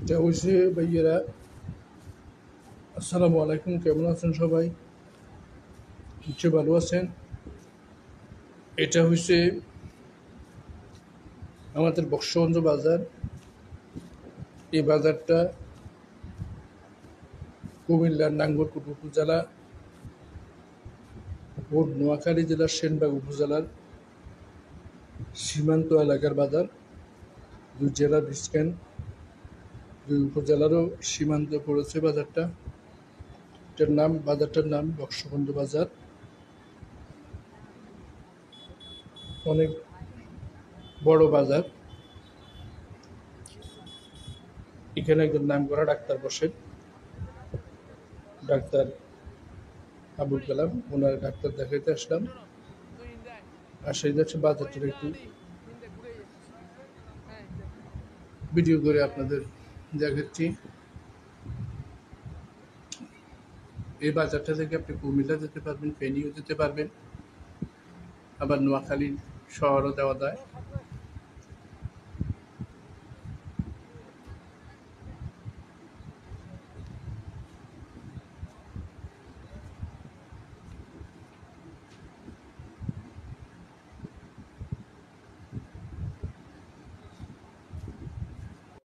এটা হয়েছে ভাইয়েরা। আসসালামু আলাইকুম, কেমন আছেন সবাই? নিশ্চয় ভালো আছেন। এটা হয়েছে আমাদের বক্সবন্ধ বাজার। এই বাজারটা কুমিল্লার নাঙ্গলকোট উপজেলা ও নোয়াখালী জেলার সেনবাগ উপজেলার সীমান্ত এলাকার বাজার। দুই জেলার বিস্কান, দুই উপজেলারও সীমান্ত পড়েছে বাজারটা। বাজারটার নাম বক্সবন্ধ বাজার। অনেক বড় বাজার। এখানে একজন নামকরা ডাক্তার বসেন, ডাক্তার আবুল কালাম। ওনার ডাক্তার দেখাইতে আসলাম। আর সেই যাচ্ছে বাজারটার একটু ভিডিও করে আপনাদের দেখাচ্ছি। এই বাজারটা থেকে আপনি কুমিল্লা যেতে পারবেন, ফেনীও যেতে পারবেন, আবার নোয়াখালী শহরও যাওয়া যায়।